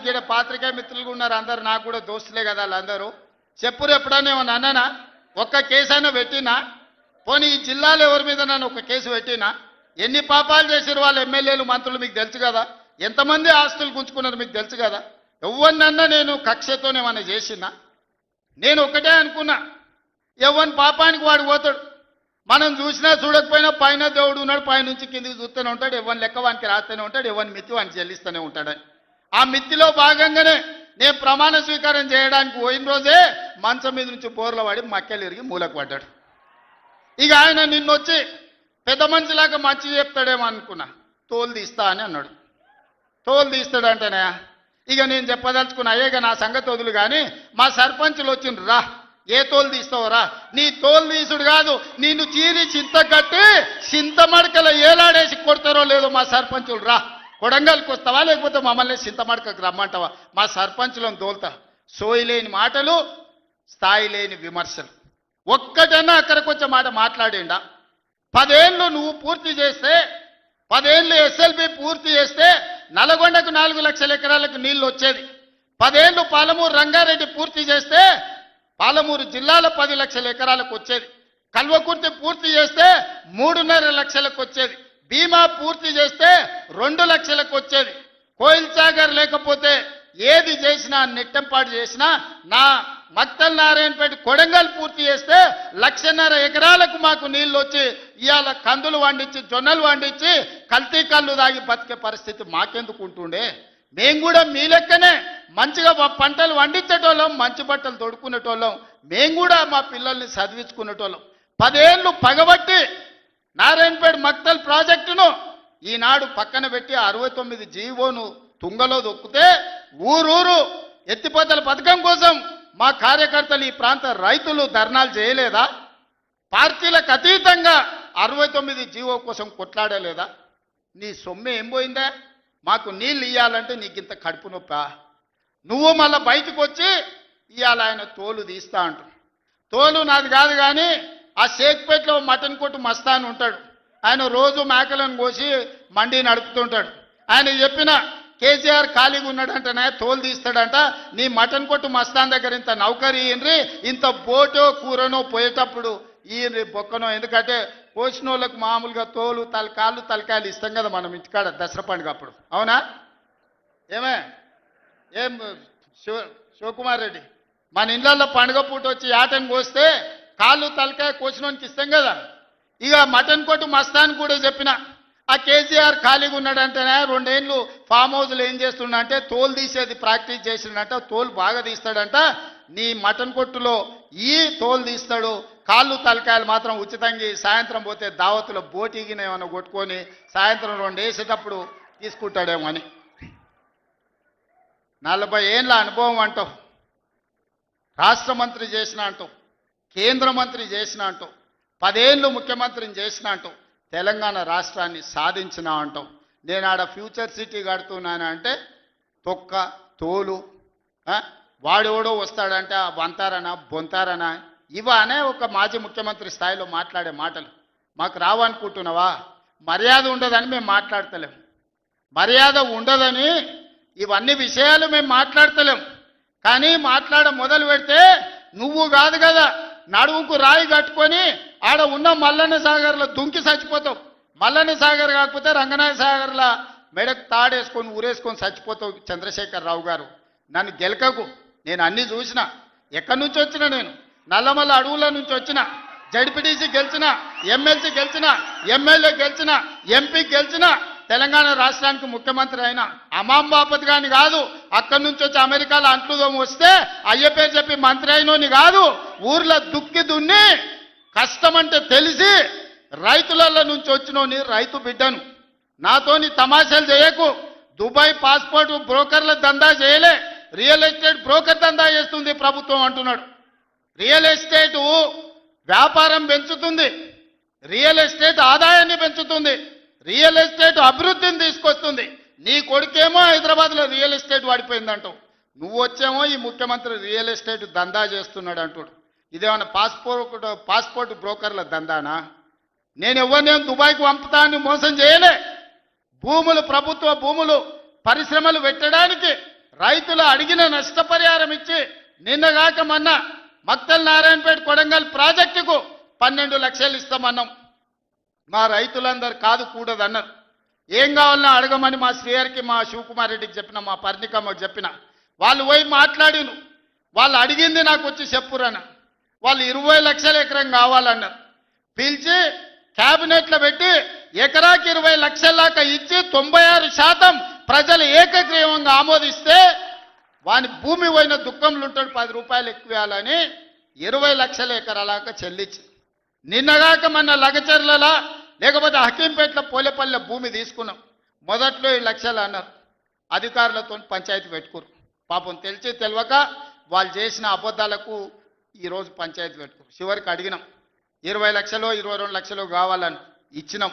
గిడ పాత్రికేయ మిత్రులు ఉన్నారు, అందరు నాకు కూడా దోస్తులే కదా వాళ్ళందరూ. చెప్పురు ఎప్పుడన్నా ఏమన్నా అన్నానా? ఒక్క కేసు అయినా పెట్టినా? పోనీ ఈ జిల్లాలో ఎవరి మీద నన్ను ఒక కేసు పెట్టినా? ఎన్ని పాపాలు చేసారు వాళ్ళ ఎమ్మెల్యేలు మంత్రులు మీకు తెలుసు కదా, ఎంతమంది ఆస్తులు గుంజుకున్నారు మీకు తెలుసు కదా. ఎవరినన్నా నేను కక్షతోనేమన్నా చేసినా? నేను ఒకటే అనుకున్నా, ఎవరి పాపానికి వాడు పోతాడు. మనం చూసినా చూడకపోయినా పైన దేవుడు ఉన్నాడు, పైనుంచి కిందికి చూస్తూనే ఉంటాడు. ఎవరిని లెక్క వానికి రాస్తూనే ఉంటాడు, ఎవరిని మిత్తి వానికి చెల్లిస్తూనే ఉంటాడని. ఆ మిత్తిలో భాగంగానే నేను ప్రమాణ స్వీకారం చేయడానికి పోయిన రోజే మంచం మీద నుంచి బోర్ల పడి మక్కెలు ఇరిగి మూలకు పడ్డాడు. ఇక ఆయన నిన్నొచ్చి పెద్ద మనిషిలాగా మంచి చెప్తాడేమో అనుకున్నా. తోలు తీస్తా అని అన్నాడు. తోలు తీస్తాడంటేనే ఇక నేను చెప్పదలుచుకున్నా, అయ్యేగా నా సంగతి వదులు కానీ మా సర్పంచులు వచ్చిండ్రు, రా ఏ తోలు తీస్తావురా? నీ తోలు తీసుడు కాదు, నిన్ను చీరి చింత కట్టి చింత మడకల ఏలాడేసి కొడతారో లేదో మా సర్పంచులు, రా కొడంగల్కి వస్తావా లేకపోతే మమ్మల్ని చింతమడకకు రమ్మంటావా? మా సర్పంచులను తోలుతా. సోయి లేని మాటలు, స్థాయి లేని విమర్శలు. ఒక్కటన్నా అక్కడికి వచ్చే మాట మాట్లాడిండా? 10 ఏళ్ళు నువ్వు పూర్తి చేస్తే, 10 ఏళ్ళు ఎస్ఎల్బి పూర్తి చేస్తే నల్గొండకు 4 లక్షల ఎకరాలకు నీళ్లు వచ్చేది. 10 ఏళ్ళు పాలమూరు రంగారెడ్డి పూర్తి చేస్తే పాలమూరు జిల్లాలో 10 లక్షల ఎకరాలకు వచ్చేది. కల్వకుర్తి పూర్తి చేస్తే 3.5 లక్షలకు వచ్చేది. బీమా పూర్తి చేస్తే 2 లక్షలకు వచ్చేది. కోయిల్ సాగర్ లేకపోతే ఏది చేసినా, నెట్టంపాటు చేసినా, నా మక్తల్ నారాయణపేట కొడంగల్ పూర్తి చేస్తే 1.5 ఎకరాలకు మాకు నీళ్ళు వచ్చి ఇవాళ కందులు వండించి, జొన్నలు వండించి, కల్తీ కళ్ళు దాగి బతికే పరిస్థితి మాకెందుకు ఉంటుండే? మేము కూడా మీ లెక్కనే మంచిగా పంటలు వండించేటోళ్ళం, మంచి బట్టలు తొడుక్కునేటోళ్ళం, మేము కూడా మా పిల్లల్ని చదివించుకునేటోళ్ళం. 10 ఏళ్ళు పగబట్టి నారాయణపేట మక్తల్ ప్రాజెక్టును ఈనాడు పక్కన పెట్టి 69 జీవోను తుంగలో దొక్కితే ఊరూరు ఎత్తిపోతల పథకం కోసం మా కార్యకర్తలు, ఈ ప్రాంత రైతులు ధర్నాలు చేయలేదా? పార్టీలకు అతీతంగా 69 జీవో కోసం కొట్లాడలేదా? నీ సొమ్మె ఏం పోయిందా? మాకు నీళ్ళు ఇవ్వాలంటే నీకు ఇంత కడుపు నొప్పా? నువ్వు మళ్ళీ బయటకు వచ్చి ఇవాళ ఆయన తోలు తీస్తా అంటు. తోలు నాది కాదు కానీ ఆ షేక్పేటలో మటన్ కొట్టు మస్తాన్ ఉంటాడు, ఆయన రోజు మేకలను కోసి మండి నడుపుతుంటాడు. ఆయన చెప్పిన కేసీఆర్ ఖాళీగా ఉన్నాడంటనే తోలు తీస్తాడంట. నీ మటన్ కొట్టు మస్తాన్ దగ్గర ఇంత నౌకరీ ఇయ్యండ్రి, ఇంత బోటో కూరనో పోయేటప్పుడు ఈయన బొక్కనో. ఎందుకంటే పోసిన వాళ్ళకు మామూలుగా తోలు తలకాయలు ఇస్తాం కదా మనం ఇంటికాడ దసరా పండుగ అప్పుడు, అవునా? ఏం శివకుమార్ రెడ్డి, మన ఇళ్ళల్లో పండుగ పూట వచ్చి యాటను కోస్తే కాళ్ళు తలకాయ కోసినోనికి ఇస్తాం కదా. ఇక మటన్ కొట్టు మస్తాన్ కూడా చెప్పిన, ఆ కేసీఆర్ ఖాళీగా ఉన్నాడంటేనే 2 ఏళ్ళు ఫామ్ హౌస్లో ఏం చేస్తుండంటే తోలు తీసేది ప్రాక్టీస్ చేసిండంట. తోలు బాగా తీస్తాడంట. నీ మటన్ కొట్టులో ఈ తోలు తీస్తాడు, కాళ్ళు తలకాయలు మాత్రం ఉచితంగా సాయంత్రం పోతే దావతులో బోటిగిన ఏమైనా కొట్టుకొని సాయంత్రం 2 వేసేటప్పుడు తీసుకుంటాడేమో అని. 40 ఏళ్ళ అనుభవం అంటావు, రాష్ట్ర మంత్రి చేసిన అంటావు, కేంద్ర మంత్రి చేసిన అంటావు, 10 ఏళ్ళు ముఖ్యమంత్రిని చేసిన అంటావు, తెలంగాణ రాష్ట్రాన్ని సాధించిన అంటావు. నేను ఆడ ఫ్యూచర్ సిటీ కడుతున్నాను అంటే తొక్క తోలు, వాడెవడో వస్తాడంటే వంతారనా బొంతారనా ఇవనే ఒక మాజీ ముఖ్యమంత్రి స్థాయిలో మాట్లాడే మాటలు మాకు రావనుకుంటున్నావా? మర్యాద ఉండదని మేము మాట్లాడతలేం, మర్యాద ఉండదని ఇవన్నీ విషయాలు మేము మాట్లాడతలేం. కానీ మాట్లాడ మొదలు పెడితే నువ్వు కాదు కదా, నడువుకు రాయి కట్టుకొని ఆడ ఉన్న మల్లన్న సాగర్లో దుంకి చచ్చిపోతావు. మల్లన్న సాగర్ కాకపోతే రంగనాయ సాగర్లో మెడకు తాడేసుకొని ఊరేసుకొని చచ్చిపోతావు. చంద్రశేఖర్ రావు గారు, నన్ను గెలకకు. నేను అన్నీ చూసిన. ఎక్కడి నుంచి వచ్చిన? నేను నల్లమల్ల అడవుల నుంచి వచ్చిన. జడ్పీటీసీ గెలిచిన, ఎమ్మెల్సీ గెలిచిన, ఎమ్మెల్యే గెలిచిన, ఎంపీ గెలిచిన, తెలంగాణ రాష్ట్రానికి ముఖ్యమంత్రి అయినా అమాం బాపత్ గాని కాదు. అక్కడి నుంచి వచ్చి అమెరికాలో అంట్లుదోమ వస్తే అయ్య పేరు చెప్పి మంత్రి అయినోని కాదు. ఊర్లో దుక్కి దున్ని కష్టమంటే తెలిసి రైతుల నుంచి వచ్చినోని, రైతు బిడ్డను. నాతోని తమాషాలు చేయకు. దుబాయ్ పాస్పోర్ట్ బ్రోకర్ల దందా చేయలే, రియల్ ఎస్టేట్ బ్రోకర్ దందా చేస్తుంది ప్రభుత్వం అంటున్నాడు. రియల్ ఎస్టేటు వ్యాపారం పెంచుతుంది, రియల్ ఎస్టేట్ ఆదాయాన్ని పెంచుతుంది, రియల్ ఎస్టేట్ అభివృద్ధిని తీసుకొస్తుంది. నీ కొడుకేమో హైదరాబాద్లో రియల్ ఎస్టేట్ వాడిపోయిందంటావు, నువ్వు వచ్చేమో ఈ ముఖ్యమంత్రి రియల్ ఎస్టేట్ దందా చేస్తున్నాడు అంటాడు. ఇదేమన్నా పాస్పోర్ట్ బ్రోకర్ల దందానా? నేను ఎవరినేం దుబాయ్కి పంపుతా అని మోసం చేయలే. భూములు, ప్రభుత్వ భూములు పరిశ్రమలు పెట్టడానికి రైతులు అడిగిన నష్టపరిహారం ఇచ్చి నిన్నగాక మొన్న మక్తల్ నారాయణపేట కొడంగల్ ప్రాజెక్టుకు 12 లక్షలు ఇస్తామన్నాం. మా రైతులందరూ కాదు కూడదన్నారు. ఏం కావాలన్నా అడగమని మా శ్రీహరికి మా శివకుమార్ రెడ్డికి చెప్పిన, మా పర్ణికమ్మకు చెప్పిన. వాళ్ళు పోయి మాట్లాడిను. వాళ్ళు అడిగింది నాకు వచ్చి చెప్పురన్న. వాళ్ళు 20 లక్షల ఎకరం కావాలన్నారు. పిలిచి క్యాబినెట్లో పెట్టి ఎకరాకి 20 లక్షల దాకా ఇచ్చి 96% ప్రజలు ఏకగ్రీవంగా ఆమోదిస్తే వాని భూమి పోయిన దుఃఖంలో ఉంటాడు, 10 రూపాయలు ఎక్కువ ఇవ్వాలని 20 లక్షల ఎకరాలాగా చెల్లించి నిన్నగాక మన లగచర్లలా లేకపోతే హకీంపేటలో పోలేపల్లి భూమి తీసుకున్నాం. మొదట్లో 7 లక్షలు అన్నారు. అధికారులతో పంచాయతీ పెట్టుకోరు. పాపం తెలిసి తెలియక వాళ్ళు చేసిన అబద్ధాలకు ఈరోజు పంచాయతీ పెట్టుకోరు. చివరికి అడిగినాం 20 లక్షలు 22 లక్షలు కావాలని ఇచ్చినాం.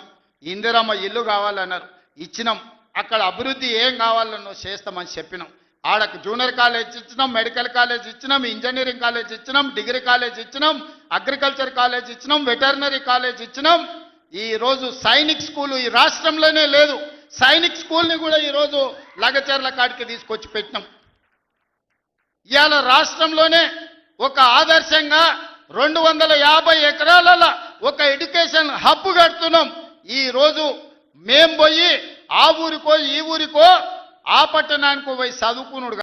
ఇందిరమ్మ ఇల్లు కావాలన్నారు, ఇచ్చినాం. అక్కడ అభివృద్ధి ఏం కావాలన్నో చేస్తామని చెప్పినాం. ఆడకు జూనియర్ కాలేజ్ ఇచ్చినాం, మెడికల్ కాలేజ్ ఇచ్చినాం, ఇంజనీరింగ్ కాలేజ్ ఇచ్చినాం, డిగ్రీ కాలేజ్ ఇచ్చినాం, అగ్రికల్చర్ కాలేజ్ ఇచ్చినాం, వెటర్నరీ కాలేజ్ ఇచ్చినాం. ఈరోజు సైనిక్ స్కూలు ఈ రాష్ట్రంలోనే లేదు. సైనిక్ స్కూల్ని కూడా ఈరోజు లగచర్ల కాడికి తీసుకొచ్చి పెట్టినాం. ఇవాళ రాష్ట్రంలోనే ఒక ఆదర్శంగా 250 ఎకరాల ఒక ఎడ్యుకేషన్ హబ్ కడుతున్నాం. ఈ రోజు మేం పోయి ఆ ఊరికో ఈ ఊరికో ఆ పట్టణానికో పోయి చదువుకున్నాడు